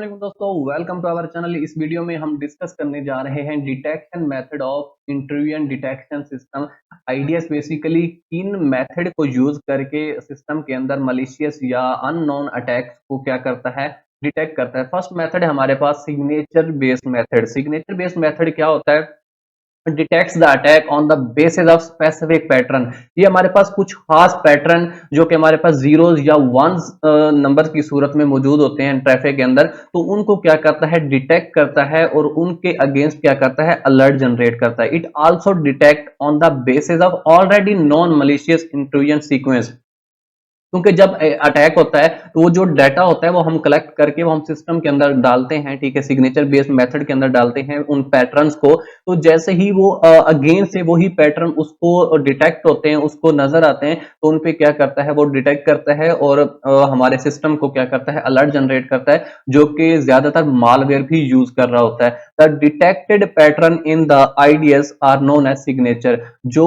वालेकुम दोस्तों, welcome to our channel. इस वीडियो में हम डिस्कस करने जा रहे हैं detection method of intrusion detection system. IDs basically किन मेथड को यूज करके सिस्टम के अंदर मलिशियस या अननोन अटैक्स को क्या करता है, डिटेक्ट करता है। फर्स्ट मेथड है हमारे पास signature based method. Signature based method क्या होता है? Detects the attack on the basis of specific pattern. ये हमारे पास कुछ खास पैटर्न जो कि हमारे पास जीरोस या वंस नंबर की सूरत में मौजूद होते हैं ट्रैफिक के अंदर, तो उनको क्या करता है, डिटेक्ट करता है और उनके अगेंस्ट क्या करता है, अलर्ट जनरेट करता है। It also detect on the basis of already non malicious intrusion sequence. क्योंकि जब अटैक होता है तो वो जो डाटा होता है वो हम कलेक्ट करके वो हम सिस्टम के अंदर डालते हैं, ठीक है, सिग्नेचर बेस्ड मेथड के अंदर डालते हैं उन पैटर्न्स को। तो जैसे ही वो अगेन से वही पैटर्न उसको डिटेक्ट होते हैं, उसको नजर आते हैं, तो उन पे क्या करता है, वो डिटेक्ट करता है और हमारे सिस्टम को क्या करता है, अलर्ट जनरेट करता है, जो कि ज्यादातर मालवेयर भी यूज कर रहा होता है। The detected pattern in the IDS are known as signature. जो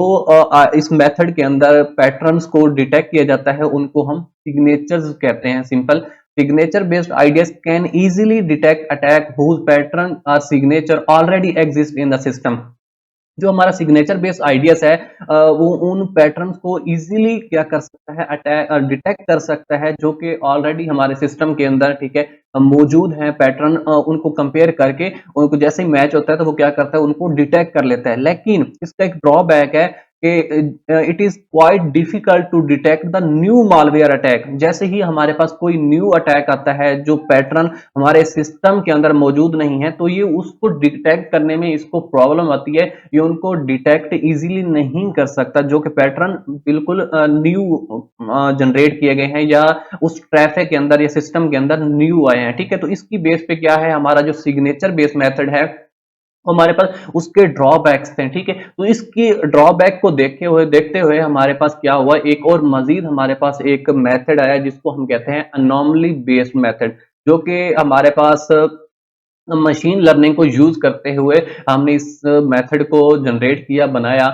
इस मेथड के अंदर पैटर्न्स को डिटेक्ट किया जाता है उनको हम सिग्नेचर्स कहते हैं। Simple signature based IDS can easily detect attack whose pattern और signature already exist in the system. जो हमारा सिग्नेचर बेस्ड आईडीएस है वो उन पैटर्न्स को इजीली क्या कर सकता है, अटैक डिटेक्ट कर सकता है, जो कि ऑलरेडी हमारे सिस्टम के अंदर, ठीक है, मौजूद है पैटर्न। उनको कंपेयर करके उनको जैसे ही मैच होता है तो वो क्या करता है, उनको डिटेक्ट कर लेता है। लेकिन इसका एक ड्रॉबैक है कि it is quite difficult to detect the new malware attack. जैसे ही हमारे पास कोई न्यू अटैक आता है जो पैटर्न हमारे सिस्टम के अंदर मौजूद नहीं है, तो ये उसको डिटेक्ट करने में इसको प्रॉब्लम आती है। ये उनको डिटेक्ट इजीली नहीं कर सकता, जो कि पैटर्न बिल्कुल न्यू जनरेट किए गए हैं या उस ट्रैफिक के अंदर या सिस्टम के अंदर न्यू आए हैं, ठीक है। तो इसकी बेस पे क्या है, हमारा जो सिग्नेचर बेस्ड मेथड है हमारे पास उसके ड्रॉबैक्स थे, ठीक है। तो इसकी ड्रॉबैक को देखते हुए हमारे पास क्या हुआ, एक और मजीद हमारे पास एक मेथड आया जिसको हम कहते हैं अनोमली बेस्ड मेथड, जो कि हमारे पास मशीन लर्निंग को यूज करते हुए हमने इस मेथड को जनरेट किया, बनाया।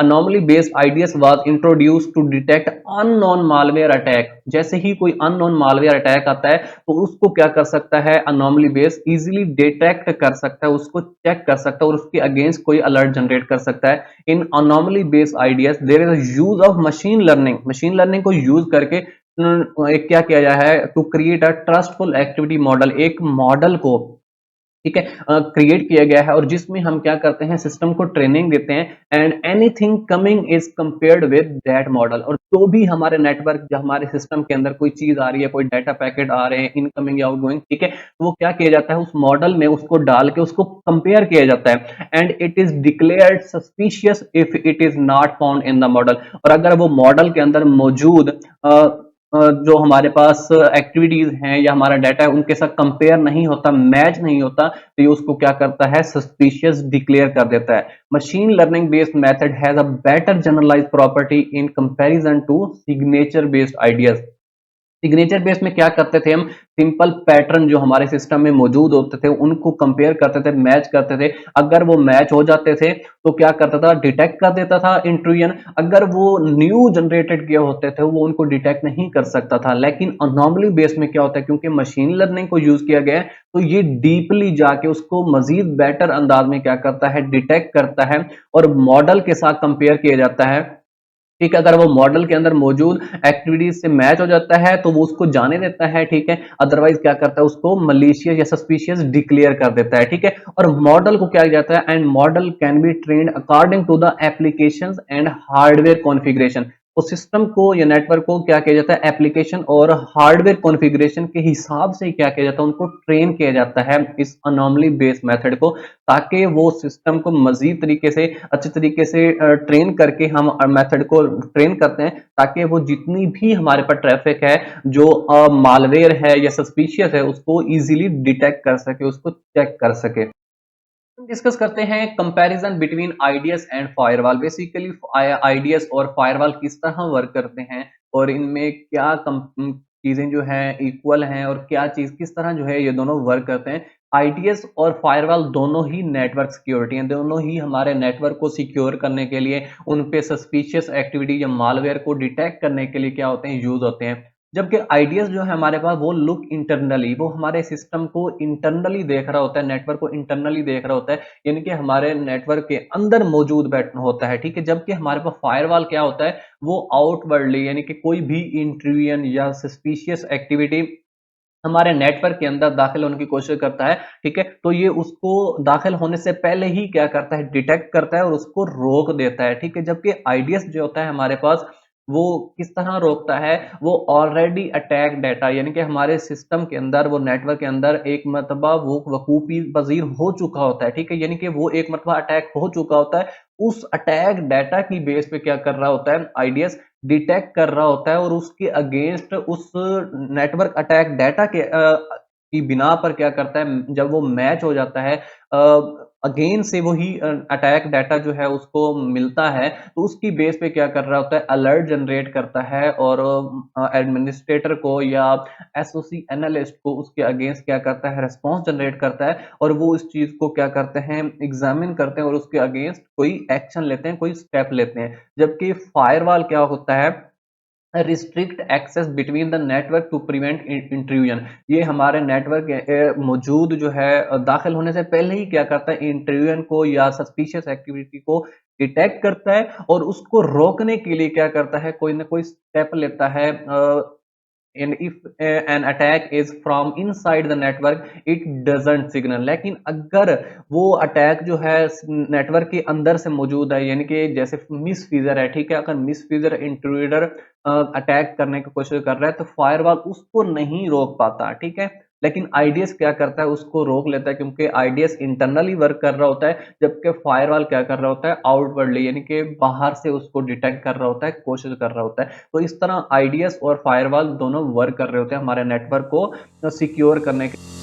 Anomaly based IDS was introduced to detect unknown malware attack. जैसे ही कोई अननोन मालवेयर अटैक आता है तो उसको क्या कर सकता है, अनोमली बेस्ड इजीली डिटेक्ट कर सकता है, उसको चेक कर सकता है और उसके अगेंस्ट कोई अलर्ट जनरेट कर सकता है। In anomaly based IDS there is use of machine learning. Machine learning को यूज करके एक क्या किया जाए है, to create a trustful activity model. एक मॉडल को, ठीक है, क्रिएट किया गया है और जिसमें हम क्या करते हैं, सिस्टम को ट्रेनिंग देते हैं and anything coming is compared with that model. और जो भी हमारे नेटवर्क, जो हमारे सिस्टम के अंदर कोई चीज आ रही है, कोई डाटा पैकेट आ रहे हैं इनकमिंग या आउटगोइंग, ठीक है, तो वो क्या किया जाता है, उस मॉडल में उसको डाल के उसको कंपेयर किया जाता है and it is declared suspicious if it is not found in the model. और अगर वो मॉडल के अंदर मौजूद जो हमारे पास एक्टिविटीज हैं या हमारा डाटा है उनके साथ कंपेयर नहीं होता, मैच नहीं होता, तो ये उसको क्या करता है, सस्पिशियस डिक्लेयर कर देता है। Machine learning based method has a better generalized property in comparison to signature based ideas. Signature base में क्या करते थे हम, सिंपल पैटर्न जो हमारे सिस्टम में मौजूद होते थे उनको कंपेयर करते थे, मैच करते थे। अगर वो मैच हो जाते थे तो क्या करता था, डिटेक्ट कर देता था इंट्रूजन। अगर वो न्यू जनरेटेड किए होते थे वो उनको डिटेक्ट नहीं कर सकता था। लेकिन अनोमली बेस में क्या होता है, क्योंकि मशीन लर्निंग को यूज किया गया है, तो ये डीपली जाके उसको मजीद बेटर अंदाज में क्या करता है, डिटेक्ट करता है और मॉडल के साथ कंपेयर किया जाता है। ठीक है, अगर वो मॉडल के अंदर मौजूद एक्टिविटीज से मैच हो जाता है तो वो उसको जाने देता है, ठीक है। अदरवाइज क्या करता है, उसको मलिशियस या सस्पिशियस डिक्लेयर कर देता है, ठीक है। और मॉडल को क्या किया जाता है, and model can be trained according to the applications and hardware configuration. उस सिस्टम को या नेटवर्क को क्या किया जाता है, एप्लीकेशन और हार्डवेयर कॉन्फ़िगरेशन के हिसाब से क्या किया जाता है, उनको ट्रेन किया जाता है इस अनोमली बेस्ड मेथड को, ताकि वो सिस्टम को मजीद तरीके से, अच्छे तरीके से ट्रेन करके हम मेथड को ट्रेन करते हैं, ताकि वो जितनी भी हमारे पास ट्रैफिक है जो मालवेयर है या सस्पिशियस है उसको इजीली डिटेक्ट कर सके, उसको चेक कर सके। डिस्कस करते हैं comparison between IDs and firewall. Basically IDs और फायरवॉल किस तरह वर्क करते हैं और इनमें क्या चीजें जो है इक्वल हैं और क्या चीज किस तरह जो है ये दोनों वर्क करते हैं। आईडीएस और फायरवॉल दोनों ही नेटवर्क सिक्योरिटी हैं, दोनों ही हमारे नेटवर्क को सिक्योर करने के लिए, उन पे सस्पिशियस एक्टिविटी या मालवेयर को डिटेक्ट करने के लिए क्या होते हैं, यूज होते हैं। जबकि आईडीएस जो है हमारे पास वो लुक इंटरनली, वो हमारे सिस्टम को इंटरनली देख रहा होता है, नेटवर्क को इंटरनली देख रहा होता है, यानी कि हमारे नेटवर्क के अंदर मौजूद बैठ होता है, ठीक है। जबकि हमारे पास फायरवॉल क्या होता है, वो आउटवर्डली, यानी कि कोई भी इंट्रूजन या सस्पिशियस एक्टिविटी हमारे नेटवर्क के अंदर दाखिल होने की कोशिश करता है, ठीक है, तो ये उसको दाखिल होने से पहले ही क्या करता है, डिटेक्ट करता है और उसको रोक देता है, ठीक है। जबकि आईडीएस जो होता है हमारे पास, वो किस तरह रोकता है, वो ऑलरेडी अटैक डाटा, यानी कि हमारे सिस्टम के अंदर, वो नेटवर्क के अंदर एक मरतबा वो वकूफी पजीर हो चुका होता है, ठीक है, यानी कि वो एक मरतबा अटैक हो चुका होता है। उस अटैक डाटा की बेस पे क्या कर रहा होता है आईडीएस, डिटेक्ट कर रहा होता है और उसके अगेंस्ट, उस नेटवर्क अटैक डाटा के की बिना पर क्या करता है, जब वो मैच हो जाता है अगेन से वही अटैक डाटा जो है उसको मिलता है, तो उसकी बेस पे क्या कर रहा होता है, अलर्ट जनरेट करता है और एडमिनिस्ट्रेटर को या एसओसी एनालिस्ट को उसके अगेंस्ट क्या करता है, रेस्पॉन्स जनरेट करता है और वो इस चीज को क्या करते हैं, एग्जामिन करते हैं और उसके अगेंस्ट कोई एक्शन लेते हैं, कोई स्टेप लेते हैं। जबकि फायरवॉल क्या होता है, restrict access between the network to prevent intrusion, ये हमारे नेटवर्क मौजूद जो है दाखिल होने से पहले ही क्या करता है, इंट्रूजन को या सस्पिशियस एक्टिविटी को डिटेक्ट करता है और उसको रोकने के लिए क्या करता है, कोई ना कोई स्टेप लेता है। and if an attack is from inside the network it doesn't signal, लेकिन अगर वो अटैक जो है नेटवर्क के अंदर से मौजूद है, यानी कि जैसे मिस फीजर है, ठीक है, अगर मिस फीजर इंट्रूडर अटैक करने की कोशिश कर रहा है तो फायरवॉल उसको नहीं रोक पाता, ठीक है। लेकिन आईडीएस क्या करता है, उसको रोक लेता है, क्योंकि आईडीएस इंटरनली वर्क कर रहा होता है, जबकि फायरवॉल क्या कर रहा होता है, आउटवर्डली, यानी कि बाहर से उसको डिटेक्ट कर रहा होता है, कोशिश कर रहा होता है। तो इस तरह आईडीएस और फायरवॉल दोनों वर्क कर रहे होते हैं हमारे नेटवर्क को सिक्योर करने के